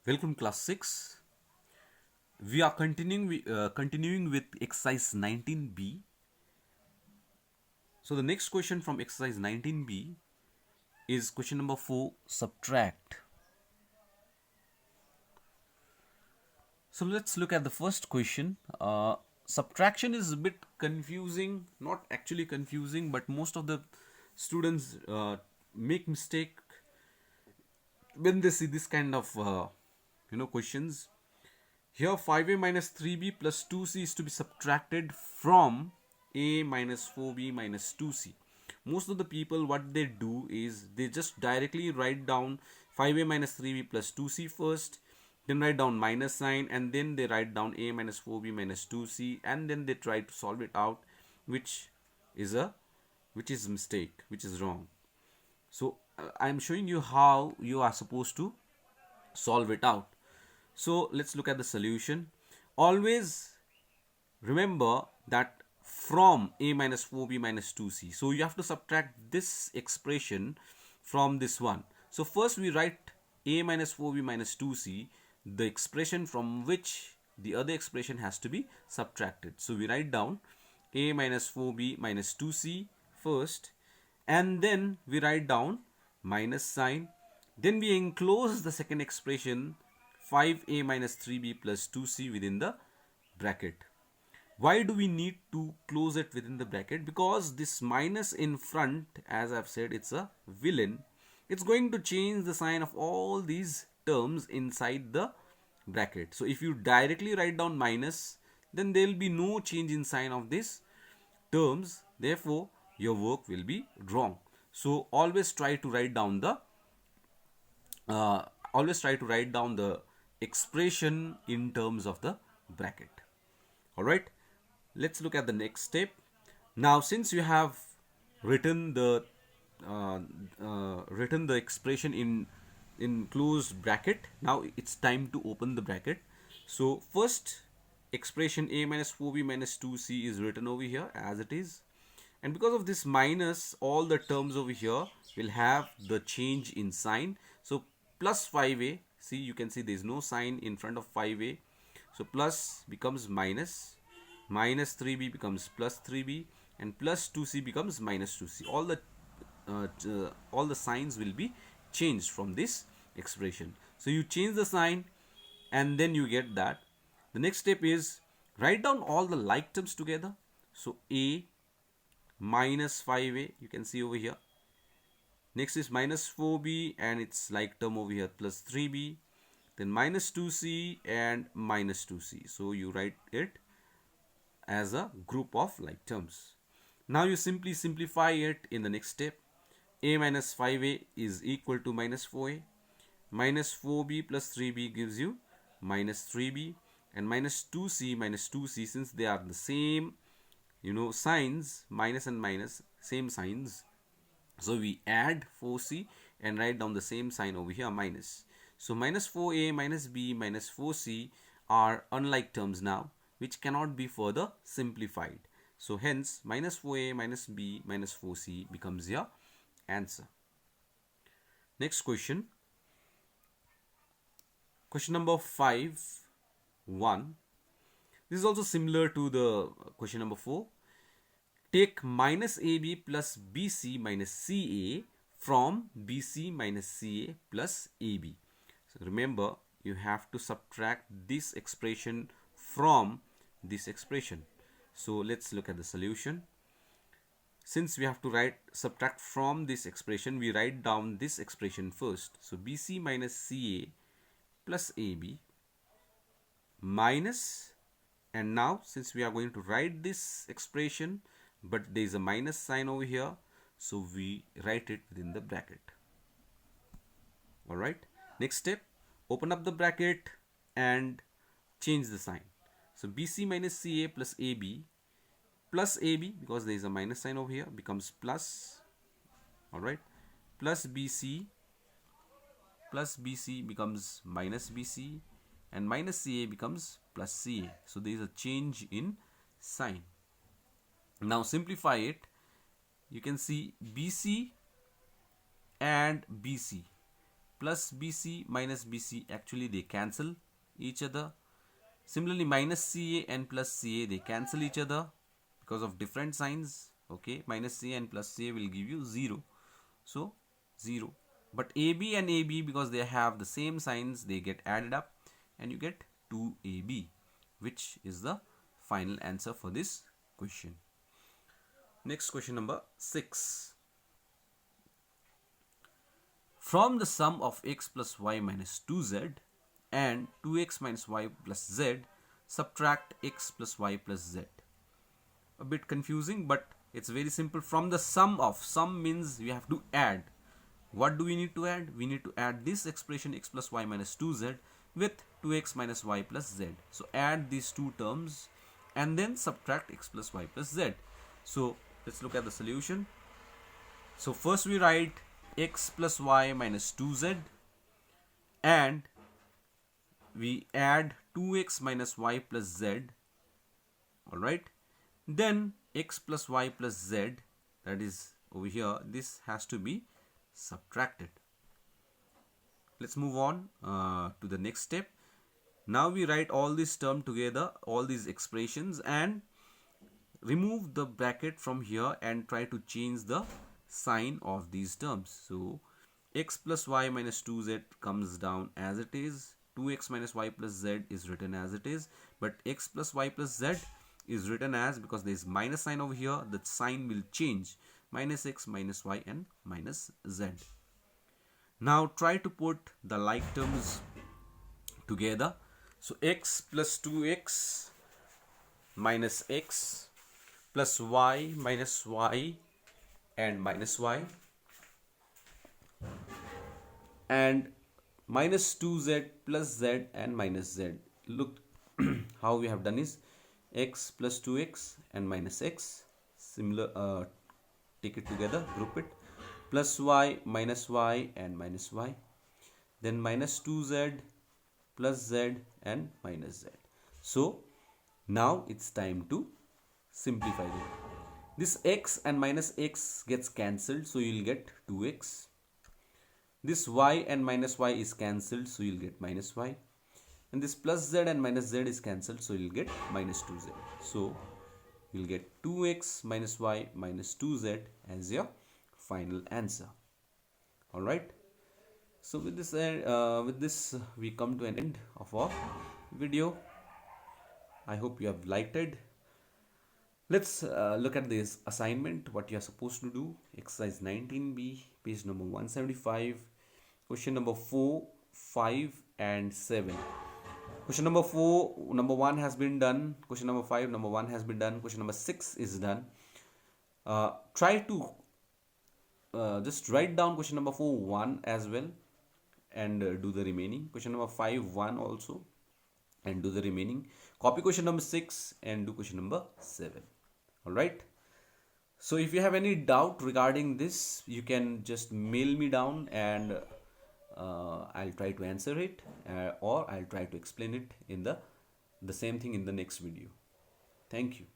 Welcome class 6. We are continuing with exercise 19b. So the next question from exercise 19b is question number 4, subtract. So let's look at the first question. Subtraction is a bit confusing, not actually confusing, but most of the students make mistake when they see this kind of questions. Here 5a minus 3b plus 2c is to be subtracted from a minus 4b minus 2c. Most of the people, what they do is they just directly write down 5a minus 3b plus 2c first, then write down minus sign, and then they write down a minus 4b minus 2c, and then they try to solve it out, which is a mistake, which is wrong. So I'm showing you how you are supposed to solve it out. So let's look at the solution. Always remember that from a minus 4b minus 2c. So you have to subtract this expression from this one. So first we write a minus 4b minus 2c, the expression from which the other expression has to be subtracted. So we write down a minus 4b minus 2c first, and then we write down minus sign. Then we enclose the second expression 5a minus 3b plus 2c within the bracket. Why do we need to close it within the bracket? Because this minus in front, as I've said, it's a villain. It's going to change the sign of all these terms inside the bracket. So if you directly write down minus, then there will be no change in sign of these terms. Therefore, your work will be wrong. So always try to write down the expression in terms of the bracket. All right, let's look at the next step. Now since you have written the expression in closed bracket, now it's time to open the bracket. So first expression a minus 4b minus 2c is written over here as it is, and because of this minus, all the terms over here will have the change in sign. So plus 5a, see, you can see there is no sign in front of 5a, so plus becomes minus, minus 3b becomes plus 3b, and plus 2c becomes minus 2c. All the signs will be changed from this expression. So you change the sign and then you get that. The next step is write down all the like terms together. So a minus 5a, you can see over here. Next is minus 4b and its like term over here plus 3b, then minus 2c and minus 2c. So you write it as a group of like terms. Now you simply simplify it in the next step. A minus 5a is equal to minus 4a, minus 4b plus 3b gives you minus 3b, and minus 2c, since they are the same signs, minus and minus, same signs, so we add 4c and write down the same sign over here, minus. So minus 4a minus b minus 4c are unlike terms now, which cannot be further simplified. So hence minus 4a minus b minus 4c becomes your answer. Next question. Question number 5.1. This is also similar to the question number 4. Take minus AB plus BC minus CA from BC minus CA plus AB. So remember, you have to subtract this expression from this expression. So let's look at the solution. Since we have to subtract from this expression, we write down this expression first. So BC minus CA plus AB minus, and now since we are going to write this expression, but there is a minus sign over here, so we write it within the bracket. All right, next step, open up the bracket and change the sign. So BC minus CA plus AB, because there is a minus sign over here, becomes plus. All right, plus BC becomes minus BC, and minus CA becomes plus CA. So there is a change in sign. Now simplify it. You can see BC and BC plus BC minus BC, actually they cancel each other. Similarly, minus CA and plus CA, they cancel each other because of different signs. Okay, minus CA and plus CA will give you 0. So 0. But AB and AB, because they have the same signs, they get added up and you get 2AB, which is the final answer for this question. Next, question number 6. From the sum of x plus y minus 2z and 2x minus y plus z, subtract x plus y plus z. A bit confusing, but it's very simple. From the sum of, sum means you have to add. What do we need to add? We need to add this expression x plus y minus 2z with 2x minus y plus z. So add these two terms and then subtract x plus y plus z. So let's look at the solution. So first we write x plus y minus 2z and we add 2x minus y plus z. Alright. Then x plus y plus z, that is over here, this has to be subtracted. Let's move on to the next step. Now we write all this term together, all these expressions, and remove the bracket from here and try to change the sign of these terms. So x plus y minus 2z comes down as it is, 2x minus y plus z is written as it is, but x plus y plus z is written as, because there is minus sign over here, the sign will change, minus x minus y and minus z. Now try to put the like terms together. So x plus 2x minus x plus y minus y and minus y, and minus 2z plus z and minus z. Look how we have done is x plus 2x and minus x, similar, take it together, group it, plus y minus y and minus y, then minus 2z plus z and minus z. So now it's time to simplify it. This x and minus x gets cancelled, so you'll get 2x. This y and minus y is cancelled, so you'll get minus y. And this plus z and minus z is cancelled, so you'll get minus 2z. So you'll get 2x minus y minus 2z as your final answer. Alright. So with this we come to an end of our video. I hope you have liked it. Let's look at this assignment, what you are supposed to do. Exercise 19b, page number 175, question number 4, 5 and 7. Question number 4, number 1 has been done. Question number 5, number 1 has been done. Question number 6 is done. Try to just write down question number 4 1 as well and do the remaining. Question number 5 1 also and do the remaining. Copy question number 6 and do question number 7. Alright. So if you have any doubt regarding this, you can just mail me down and I'll try to answer it or I'll try to explain it in the same thing in the next video. Thank you.